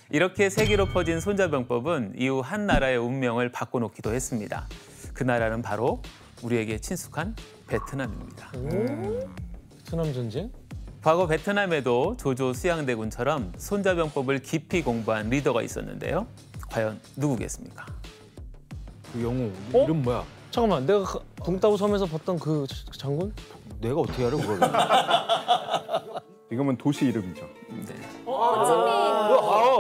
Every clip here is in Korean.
이렇게 세계로 퍼진 손자병법은 이후 한 나라의 운명을 바꿔놓기도 했습니다. 그 나라는 바로 우리에게 친숙한 베트남입니다. 베트남 전쟁? 과거 베트남에도 조조 수양대군처럼 손자병법을 깊이 공부한 리더가 있었는데요. 과연 누구겠습니까? 그 영웅 이름 뭐야? 잠깐만, 내가 붕따오 섬에서 봤던 그 장군? 내가 어떻게 알아 그걸? 이거면 도시 이름이죠. 네.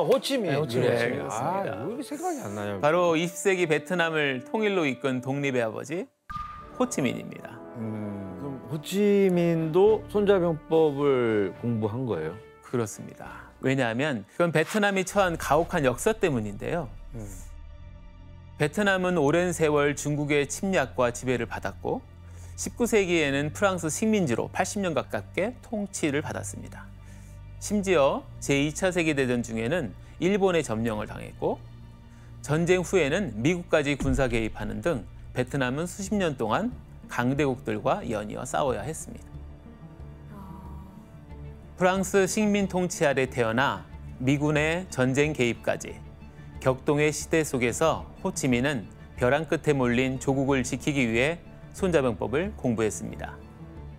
호치민. 네, 호치민. 네, 그렇습니다. 왜 이렇게 생각이 안 나냐? 바로 20세기 베트남을 통일로 이끈 독립의 아버지 호치민입니다. 그럼 호치민도 손자병법을 공부한 거예요? 그렇습니다. 왜냐하면 그건 베트남이 처한 가혹한 역사 때문인데요. 베트남은 오랜 세월 중국의 침략과 지배를 받았고 19세기에는 프랑스 식민지로 80년 가깝게 통치를 받았습니다. 심지어 제2차 세계대전 중에는 일본의 점령을 당했고 전쟁 후에는 미국까지 군사 개입하는 등 베트남은 수십 년 동안 강대국들과 연이어 싸워야 했습니다. 프랑스 식민 통치 아래 태어나 미군의 전쟁 개입까지 격동의 시대 속에서 호치민은 벼랑 끝에 몰린 조국을 지키기 위해 손자병법을 공부했습니다.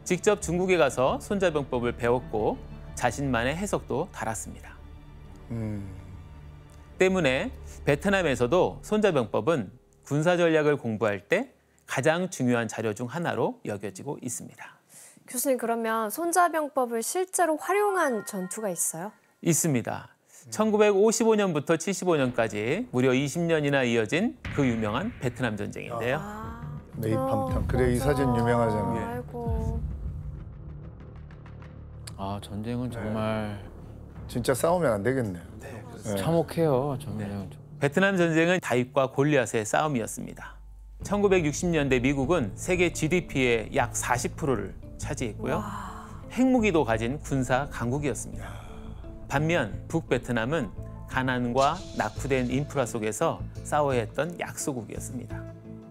직접 중국에 가서 손자병법을 배웠고 자신만의 해석도 달았습니다. 때문에 베트남에서도 손자병법은 군사 전략을 공부할 때 가장 중요한 자료 중 하나로 여겨지고 있습니다. 교수님, 그러면 손자병법을 실제로 활용한 전투가 있어요? 있습니다. 1955년부터 75년까지 무려 20년이나 이어진 그 유명한 베트남 전쟁인데요. 네이팜탕. 그래, 이 사진 유명하잖아요. 아이고. 아, 전쟁은 정말 진짜 싸우면 안 되겠네요. 네. 참혹해요. 전쟁은. 베트남 전쟁은 다윗과 골리앗의 싸움이었습니다. 1960년대 미국은 세계 GDP의 약 40%를 차지했고요. 핵무기도 가진 군사 강국이었습니다. 반면 북베트남은 가난과 낙후된 인프라 속에서 싸워야 했던 약소국이었습니다.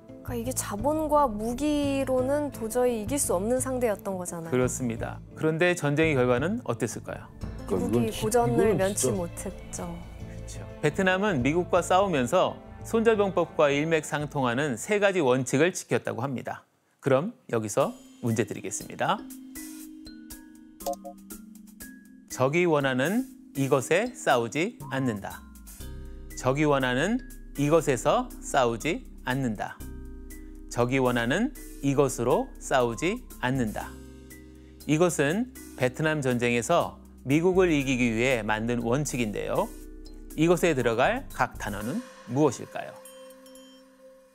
그러니까 이게 자본과 무기로는 도저히 이길 수 없는 상대였던 거잖아요. 그렇습니다. 그런데 전쟁의 결과는 어땠을까요? 미국이 고전을 면치 진짜... 못했죠. 그렇죠. 베트남은 미국과 싸우면서 손자병법과 일맥상통하는 세 가지 원칙을 지켰다고 합니다. 그럼 여기서 문제 드리겠습니다. 적이 원하는 이것에 싸우지 않는다. 적이 원하는 이것에서 싸우지 않는다. 적이 원하는 이것으로 싸우지 않는다. 이것은 베트남 전쟁에서 미국을 이기기 위해 만든 원칙인데요. 이것에 들어갈 각 단어는 무엇일까요?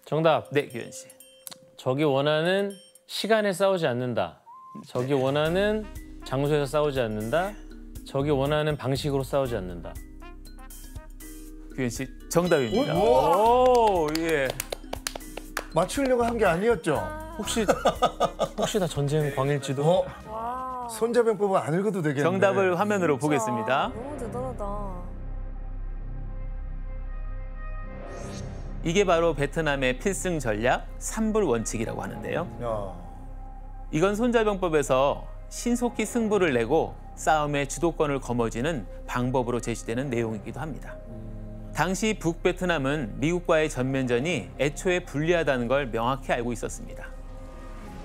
정답. 네, 규현 씨. 적이 원하는 시간에 싸우지 않는다. 적이 원하는 장소에서 싸우지 않는다. 적이 원하는 방식으로 싸우지 않는다. 규현 씨, 정답입니다. 오, 예. 맞추려고 한 게 아니었죠? 혹시 다 전쟁 광일지도? 손자병법은 안 읽어도 되겠네. 정답을 화면으로 보겠습니다. 너무 대단하다. 이게 바로 베트남의 필승 전략 3불 원칙이라고 하는데요. 이건 손자병법에서 신속히 승부를 내고 싸움의 주도권을 거머쥐는 방법으로 제시되는 내용이기도 합니다. 당시 북베트남은 미국과의 전면전이 애초에 불리하다는 걸 명확히 알고 있었습니다.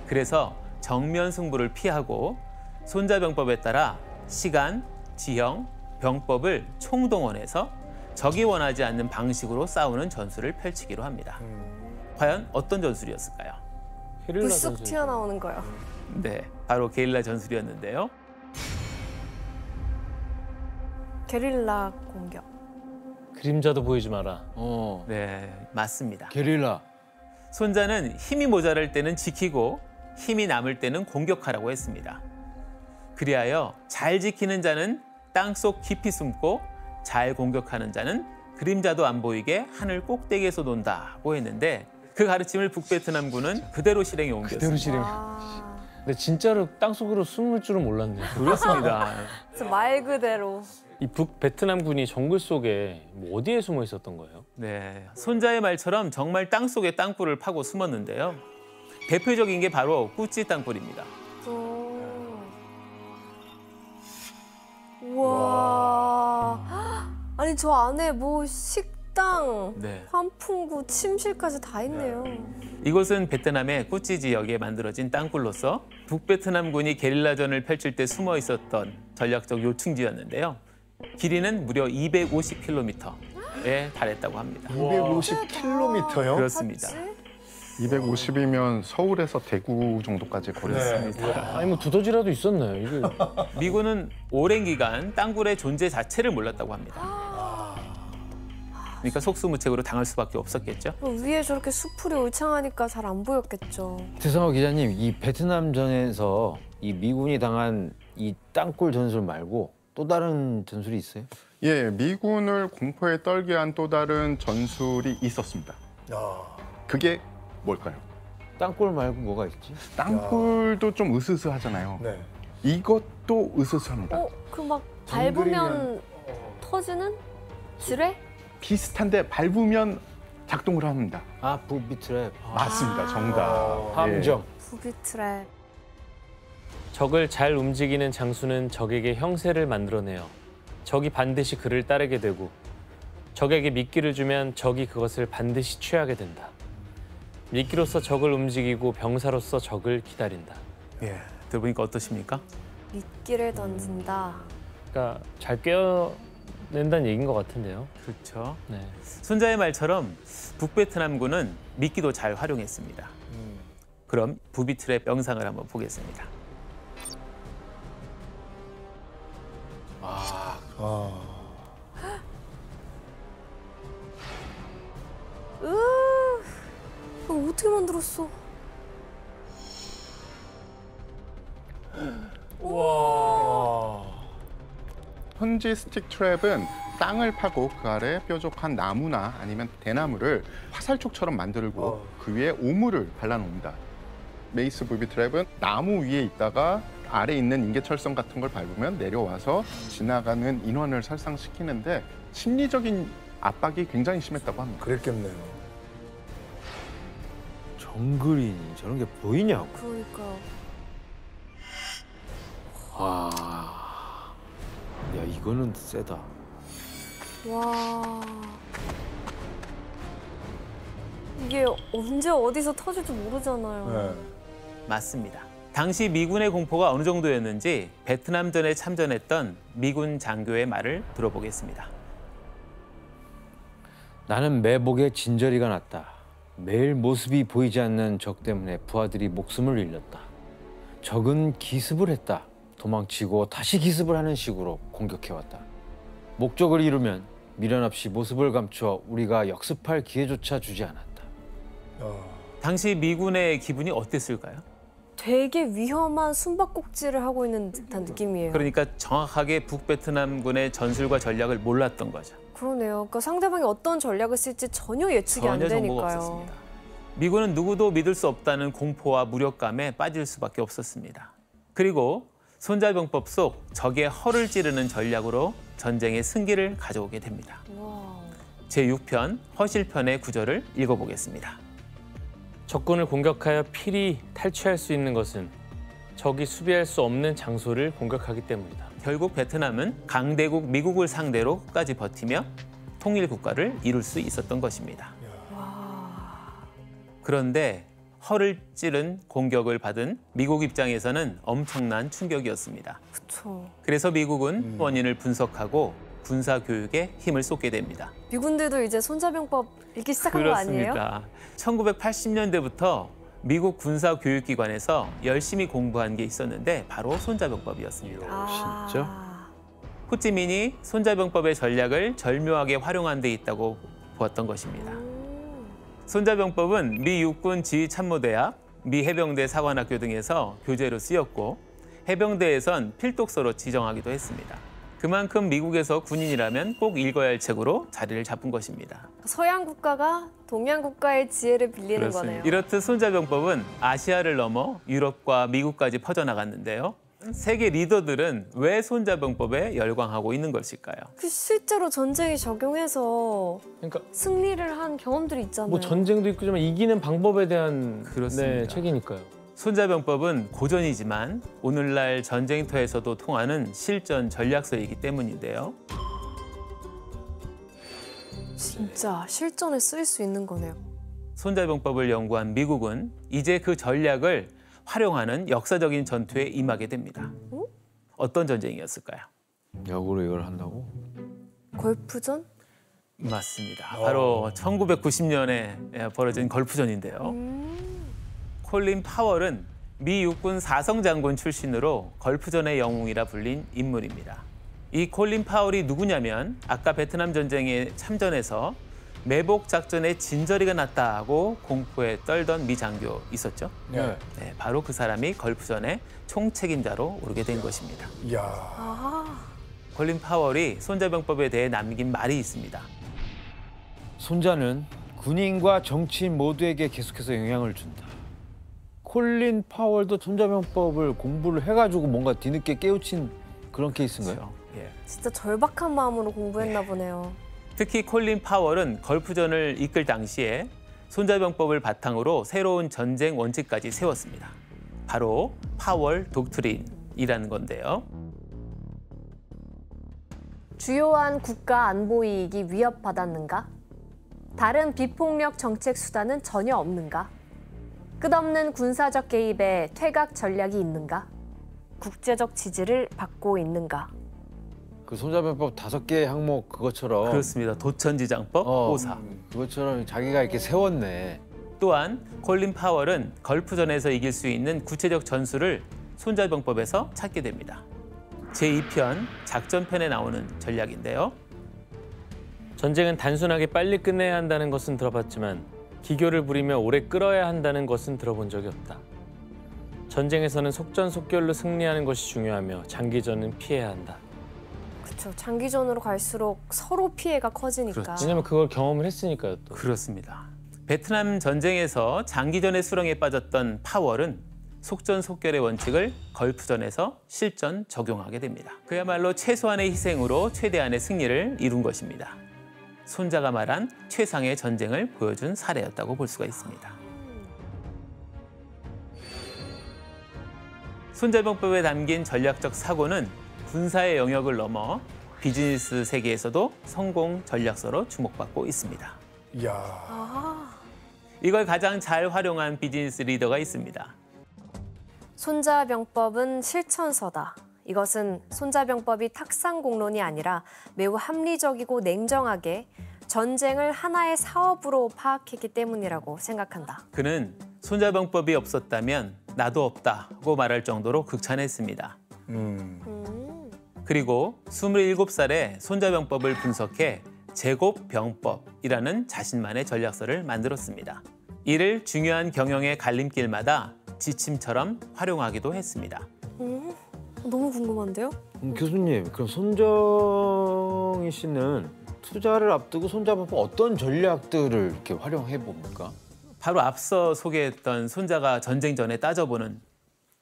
그래서 정면 승부를 피하고 손자병법에 따라 시간, 지형, 병법을 총동원해서 적이 원하지 않는 방식으로 싸우는 전술을 펼치기로 합니다. 과연 어떤 전술이었을까요? 불쑥 튀어나오는 거요. 네, 바로 게릴라 전술이었는데요. 게릴라 공격. 그림자도 보이지 마라. 네, 맞습니다. 게릴라. 손자는 힘이 모자랄 때는 지키고 힘이 남을 때는 공격하라고 했습니다. 그리하여 잘 지키는 자는 땅속 깊이 숨고 잘 공격하는 자는 그림자도 안 보이게 하늘 꼭대기에서 논다고 했는데 그 가르침을 북베트남군은 그대로 실행에 옮겼습니다. 그대로 실행. 근데 진짜로 땅속으로 숨을 줄은 몰랐네요. 그렇습니다. 말 그대로. 이 북베트남군이 정글 속에 어디에 숨어 있었던 거예요? 네, 손자의 말처럼 정말 땅속에 땅굴을 파고 숨었는데요. 대표적인 게 바로 꾸찌 땅굴입니다. 우와. 아니 저 안에 뭐 식당, 네. 환풍구, 침실까지 다 있네요. 이곳은 베트남의 꾸찌 지역에 만들어진 땅굴로서 북베트남군이 게릴라전을 펼칠 때 숨어 있었던 전략적 요충지였는데요. 길이는 무려 250km에 달했다고 합니다. 250km요? 그렇습니다. 250이면 서울에서 대구 정도까지 거리였습니다. 아니 뭐 두더지라도 있었나요? 이게 미군은 오랜 기간 땅굴의 존재 자체를 몰랐다고 합니다. 그러니까 속수무책으로 당할 수밖에 없었겠죠. 위에 저렇게 수풀이 울창하니까 잘 안 보였겠죠. 태성호 기자님, 이 베트남전에서 이 미군이 당한 이 땅굴 전술 말고 또 다른 전술이 있어요? 예, 미군을 공포에 떨게 한 또 다른 전술이 있었습니다. 그게 뭘까요? 땅굴 말고 뭐가 있지? 땅굴도 좀 으스스하잖아요. 네. 이것도 으스스합니다. 그 막 밟으면 정글이면- 터지는? 지뢰? 비슷한데 밟으면 작동을 합니다. 아, 부비트랩. 맞습니다. 정답. 함정. 부비트랩. 적을 잘 움직이는 장수는 적에게 형세를 만들어내요. 적이 반드시 그를 따르게 되고 적에게 미끼를 주면 적이 그것을 반드시 취하게 된다. 미끼로서 적을 움직이고 병사로서 적을 기다린다. 예, 들어보니까 어떠십니까? 미끼를 던진다. 그러니까 잘 꿰어낸다는 얘기인 것 같은데요. 그렇죠. 네. 손자의 말처럼 북베트남군은 미끼도 잘 활용했습니다. 그럼 부비트랩 영상을 한번 보겠습니다. 이거 어떻게 만들었어? 현지 스틱 트랩은 땅을 파고 그 아래 뾰족한 나무나 아니면 대나무를 화살촉처럼 만들고 그 위에 오물을 발라놓습니다. 메이스 부비 트랩은 나무 위에 있다가 아래 있는 인계철선 같은 걸 밟으면 내려와서 지나가는 인원을 살상시키는데 심리적인 압박이 굉장히 심했다고 합니다. 그랬겠네요. 정글이 저런 게 보이냐고. 그러니까요. 와. 야, 이거는 세다. 와. 이게 언제 어디서 터질지 모르잖아요. 네. 맞습니다. 당시 미군의 공포가 어느 정도였는지 베트남전에 참전했던 미군 장교의 말을 들어보겠습니다. 나는 매복에 진저리가 났다. 매일 모습이 보이지 않는 적 때문에 부하들이 목숨을 잃렸다. 적은 기습을 했다. 도망치고 다시 기습을 하는 식으로 공격해왔다. 목적을 이루면 미련 없이 모습을 감추어 우리가 역습할 기회조차 주지 않았다. 당시 미군의 기분이 어땠을까요? 되게 위험한 숨바꼭질을 하고 있는 듯한 느낌이에요. 그러니까 정확하게 북베트남군의 전술과 전략을 몰랐던 거죠. 그러네요. 그러니까 상대방이 어떤 전략을 쓸지 전혀 예측이 안 전혀 정보가 되니까요. 없었습니다. 미군은 누구도 믿을 수 없다는 공포와 무력감에 빠질 수밖에 없었습니다. 그리고 손자병법 속 적의 허를 찌르는 전략으로 전쟁의 승기를 가져오게 됩니다. 와. 제6편 허실편의 구절을 읽어보겠습니다. 적군을 공격하여 필히 탈취할 수 있는 것은 적이 수비할 수 없는 장소를 공격하기 때문이다. 결국 베트남은 강대국 미국을 상대로 끝까지 버티며 통일 국가를 이룰 수 있었던 것입니다. 그런데 허를 찌른 공격을 받은 미국 입장에서는 엄청난 충격이었습니다. 그렇죠. 그래서 미국은 원인을 분석하고 군사 교육에 힘을 쏟게 됩니다. 미군들도 이제 손자병법 읽기 시작한 거 아니에요? 그렇습니다. 1980년대부터 미국 군사 교육기관에서 열심히 공부한 게 있었는데 바로 손자병법이었습니다. 진짜? 호찌민이 손자병법의 전략을 절묘하게 활용한 데 있다고 보았던 것입니다. 손자병법은 미 육군 지휘참모대학, 미 해병대 사관학교 등에서 교재로 쓰였고 해병대에선 필독서로 지정하기도 했습니다. 그만큼 미국에서 군인이라면 꼭 읽어야 할 책으로 자리를 잡은 것입니다. 서양 국가가 동양 국가의 지혜를 빌리는 그렇습니다. 거네요. 이렇듯 손자병법은 아시아를 넘어 유럽과 미국까지 퍼져나갔는데요. 세계 리더들은 왜 손자병법에 열광하고 있는 것일까요? 그 실제로 전쟁에 적용해서 그러니까 승리를 한 경험들이 있잖아요. 뭐 전쟁도 있지만 이기는 방법에 대한 그렇습니다. 네, 책이니까요. 손자병법은 고전이지만 오늘날 전쟁터에서도 통하는 실전 전략서이기 때문인데요. 진짜 실전에 쓰일 수 있는 거네요. 손자병법을 연구한 미국은 이제 그 전략을 활용하는 역사적인 전투에 임하게 됩니다. 어떤 전쟁이었을까요? 역으로 이걸 한다고? 골프전? 맞습니다. 바로 1990년에 벌어진 걸프전인데요. 콜린 파월은 미 육군 사성 장군 출신으로 걸프전의 영웅이라 불린 인물입니다. 이 콜린 파월이 누구냐면 아까 베트남 전쟁에 참전해서 매복 작전에 진저리가 났다고 공포에 떨던 미 장교 있었죠? 네. 네, 바로 그 사람이 걸프전의 총책임자로 오르게 된 것입니다. 이야. 아, 콜린 파월이 손자병법에 대해 남긴 말이 있습니다. 손자는 군인과 정치인 모두에게 계속해서 영향을 준다. 콜린 파월도 손자병법을 공부를 해가지고 뭔가 뒤늦게 깨우친 그런 케이스인가요? 그렇죠? 예. 진짜 절박한 마음으로 공부했나 보네요. 특히 콜린 파월은 걸프전을 이끌 당시에 손자병법을 바탕으로 새로운 전쟁 원칙까지 세웠습니다. 바로 파월 독트린이라는 건데요. 주요한 국가 안보 이익이 위협받았는가? 다른 비폭력 정책 수단은 전혀 없는가? 끝없는 군사적 개입에 퇴각 전략이 있는가? 국제적 지지를 받고 있는가? 그 손자병법 5개 항목 그것처럼 그렇습니다. 도천지장법, 오사. 그것처럼 자기가 이렇게 세웠네. 또한 콜린 파월은 걸프전에서 이길 수 있는 구체적 전술을 손자병법에서 찾게 됩니다. 제2편 작전편에 나오는 전략인데요. 전쟁은 단순하게 빨리 끝내야 한다는 것은 들어봤지만 기교를 부리며 오래 끌어야 한다는 것은 들어본 적이 없다. 전쟁에서는 속전속결로 승리하는 것이 중요하며 장기전은 피해야 한다. 그렇죠. 장기전으로 갈수록 서로 피해가 커지니까. 그렇죠. 왜냐면 그걸 경험을 했으니까요. 또. 그렇습니다. 베트남 전쟁에서 장기전의 수렁에 빠졌던 파월은 속전속결의 원칙을 걸프전에서 실전 적용하게 됩니다. 그야말로 최소한의 희생으로 최대한의 승리를 이룬 것입니다. 손자가 말한 최상의 전쟁을 보여준 사례였다고 볼 수가 있습니다. 손자병법에 담긴 전략적 사고는 군사의 영역을 넘어 비즈니스 세계에서도 성공 전략서로 주목받고 있습니다. 이야. 아, 이걸 가장 잘 활용한 비즈니스 리더가 있습니다. 손자병법은 실천서다. 이것은 손자병법이 탁상공론이 아니라 매우 합리적이고 냉정하게 전쟁을 하나의 사업으로 파악했기 때문이라고 생각한다. 그는 손자병법이 없었다면 나도 없다고 말할 정도로 극찬했습니다. 그리고 27살에 손자병법을 분석해 제곱병법이라는 자신만의 전략서를 만들었습니다. 이를 중요한 경영의 갈림길마다 지침처럼 활용하기도 했습니다. 너무 궁금한데요? 교수님, 그럼 손정희 씨는 투자를 앞두고 손자병법 어떤 전략들을 이렇게 활용해 봅니까? 바로 앞서 소개했던 손자가 전쟁 전에 따져보는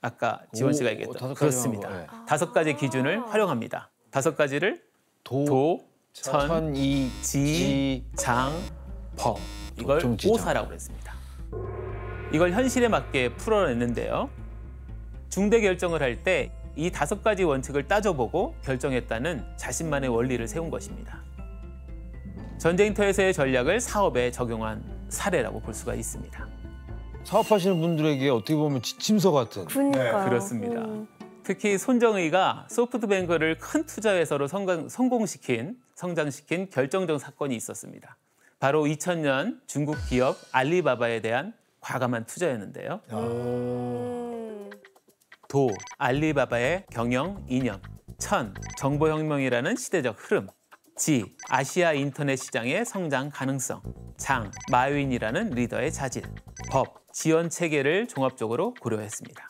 아까 지원 씨가 얘기했던 5가지 그렇습니다. 네. 5가지 기준을 활용합니다. 5가지를 도, 천, 천이, 지, 장, 법 이걸 도청지장. 오사라고 했습니다. 이걸 현실에 맞게 풀어냈는데요. 중대 결정을 할 때 이 5가지 원칙을 따져보고 결정했다는 자신만의 원리를 세운 것입니다. 전쟁터에서의 전략을 사업에 적용한 사례라고 볼 수가 있습니다. 사업하시는 분들에게 어떻게 보면 지침서 같은. 그러니까요. 그렇습니다. 특히 손정의가 소프트뱅크를 큰 투자 회사로 성장시킨 결정적 사건이 있었습니다. 바로 2000년 중국 기업 알리바바에 대한 과감한 투자였는데요. 도, 알리바바의 경영 이념. 천, 정보혁명이라는 시대적 흐름. 지, 아시아 인터넷 시장의 성장 가능성. 장, 마윈이라는 리더의 자질. 법, 지원 체계를 종합적으로 고려했습니다.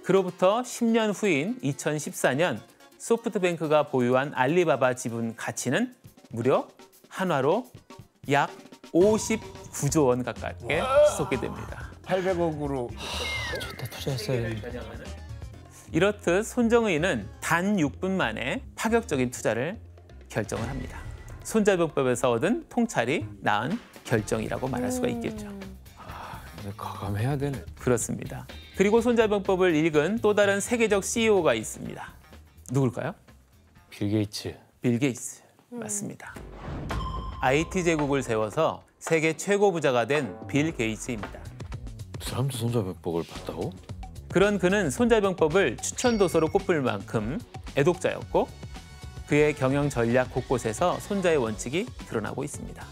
그로부터 10년 후인 2014년 소프트뱅크가 보유한 알리바바 지분 가치는 무려 한화로 약 59조 원 가깝게 치솟게 됩니다. 800억으로. 좋다 투자했어야 되는데. 이렇듯 손정의는 단 6분 만에 파격적인 투자를 결정을 합니다. 손자병법에서 얻은 통찰이 낳은 결정이라고 말할 수가 있겠죠. 과감해야 되네. 그렇습니다. 그리고 손자병법을 읽은 또 다른 세계적 CEO가 있습니다. 누굴까요? 빌 게이츠. 빌 게이츠. 맞습니다. IT 제국을 세워서 세계 최고 부자가 된 빌 게이츠입니다. 그 사람도 손자병법을 봤다고? 그런 그는 손자병법을 추천 도서로 꼽을 만큼 애독자였고 그의 경영 전략 곳곳에서 손자의 원칙이 드러나고 있습니다.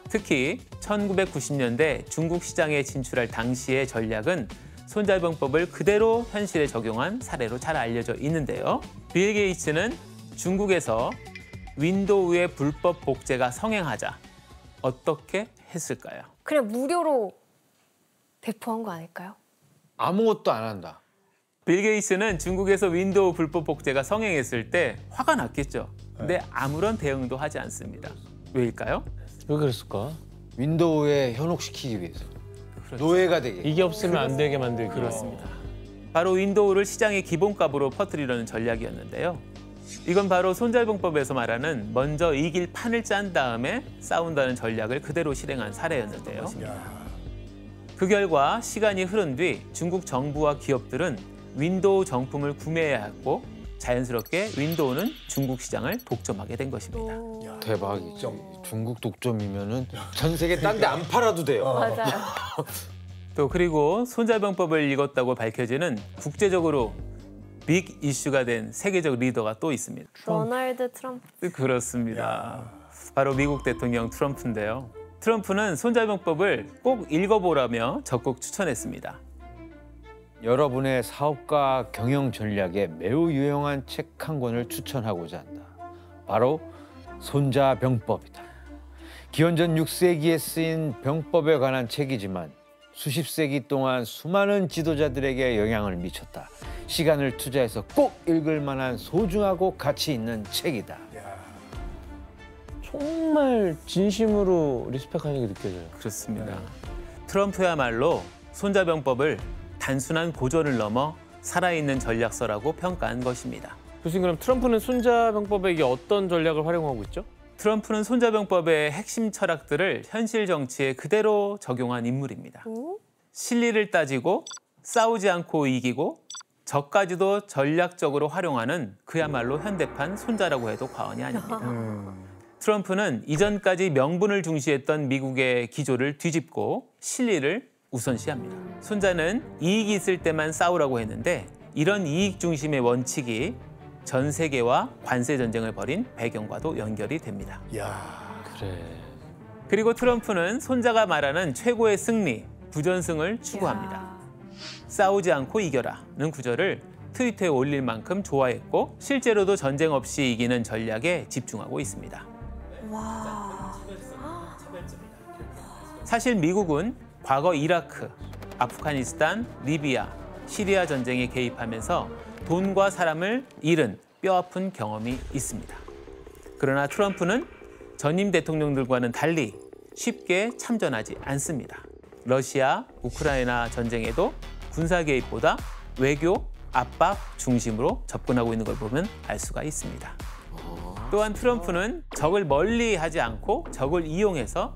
특히 1990년대 중국 시장에 진출할 당시의 전략은 손자병법을 그대로 현실에 적용한 사례로 잘 알려져 있는데요. 빌 게이츠는 중국에서 윈도우의 불법 복제가 성행하자 어떻게 했을까요? 그냥 무료로 배포한 거 아닐까요? 아무것도 안 한다. 빌 게이츠는 중국에서 윈도우 불법 복제가 성행했을 때 화가 났겠죠. 근데 아무런 대응도 하지 않습니다. 왜일까요? 왜 그랬을까? 윈도우에 현혹시키기 위해서. 그렇죠. 노예가 되게. 이게 없으면 안 되게 만들기. 그렇습니다. 바로 윈도우를 시장의 기본값으로 퍼뜨리려는 전략이었는데요. 이건 바로 손자병법에서 말하는 먼저 이길 판을 짠 다음에 싸운다는 전략을 그대로 실행한 사례였는데요. 그 결과 시간이 흐른 뒤 중국 정부와 기업들은 윈도우 정품을 구매해야 했고 자연스럽게 윈도우는 중국 시장을 독점하게 된 것입니다. 대박이죠. 중국 독점이면은 전 세계 딴 데 안 팔아도 돼요. 맞아요. 또 그리고 손자병법을 읽었다고 밝혀지는 국제적으로 빅 이슈가 된 세계적 리더가 또 있습니다. 로널드 트럼프. 그렇습니다. 바로 미국 대통령 트럼프인데요. 트럼프는 손자병법을 꼭 읽어보라며 적극 추천했습니다. 여러분의 사업가 경영 전략에 매우 유용한 책 한 권을 추천하고자 한다. 바로 손자병법이다. 기원전 6세기에 쓰인 병법에 관한 책이지만 수십 세기 동안 수많은 지도자들에게 영향을 미쳤다. 시간을 투자해서 꼭 읽을 만한 소중하고 가치 있는 책이다. 정말 진심으로 리스펙하는 게 느껴져요. 그렇습니다. 트럼프야말로 손자병법을 단순한 고전을 넘어 살아있는 전략서라고 평가한 것입니다. 교수님, 그럼 트럼프는 손자병법에 이게 어떤 전략을 활용하고 있죠? 트럼프는 손자병법의 핵심 철학들을 현실 정치에 그대로 적용한 인물입니다. 실리를 따지고 싸우지 않고 이기고 적까지도 전략적으로 활용하는 그야말로 현대판 손자라고 해도 과언이 아닙니다. 트럼프는 이전까지 명분을 중시했던 미국의 기조를 뒤집고 실리를 우선시합니다. 손자는 이익이 있을 때만 싸우라고 했는데 이런 이익 중심의 원칙이 전 세계와 관세 전쟁을 벌인 배경과도 연결이 됩니다. 그래. 그리고 트럼프는 손자가 말하는 최고의 승리, 부전승을 추구합니다. 싸우지 않고 이겨라는 구절을 트위터에 올릴 만큼 좋아했고 실제로도 전쟁 없이 이기는 전략에 집중하고 있습니다. 와. 사실 미국은 과거 이라크, 아프가니스탄, 리비아, 시리아 전쟁에 개입하면서 돈과 사람을 잃은 뼈아픈 경험이 있습니다. 그러나 트럼프는 전임 대통령들과는 달리 쉽게 참전하지 않습니다. 러시아, 우크라이나 전쟁에도 군사 개입보다 외교, 압박 중심으로 접근하고 있는 걸 보면 알 수가 있습니다. 또한 트럼프는 적을 멀리 하지 않고 적을 이용해서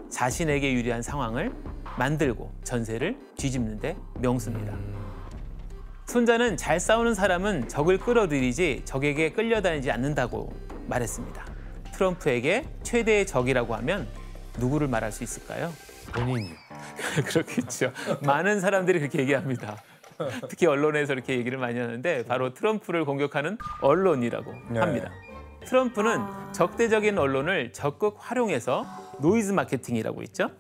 자신에게 유리한 상황을 만들고 전세를 뒤집는 데 명수입니다. 손자는 잘 싸우는 사람은 적을 끌어들이지 적에게 끌려다니지 않는다고 말했습니다. 트럼프에게 최대의 적이라고 하면 누구를 말할 수 있을까요? 본인이요. 그렇겠죠. 많은 사람들이 그렇게 얘기합니다. 특히 언론에서 이렇게 얘기를 많이 하는데 바로 트럼프를 공격하는 언론이라고 합니다. 트럼프는 적대적인 언론을 적극 활용해서 노이즈 마케팅이라고 있죠.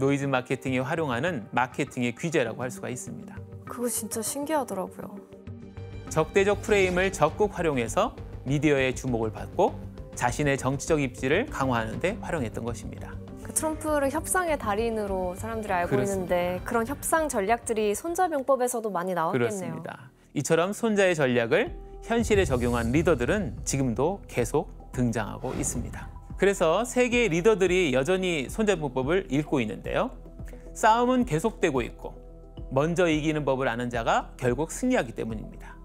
노이즈 마케팅이 활용하는 마케팅의 귀재라고 할 수가 있습니다. 그거 진짜 신기하더라고요. 적대적 프레임을 적극 활용해서 미디어의 주목을 받고 자신의 정치적 입지를 강화하는 데 활용했던 것입니다. 그 트럼프를 협상의 달인으로 사람들이 알고 그렇습니다. 있는데 그런 협상 전략들이 손자병법에서도 많이 나왔겠네요. 그렇습니다. 이처럼 손자의 전략을 현실에 적용한 리더들은 지금도 계속 등장하고 있습니다. 그래서 세계의 리더들이 여전히 손자병법을 읽고 있는데요. 싸움은 계속되고 있고 먼저 이기는 법을 아는 자가 결국 승리하기 때문입니다.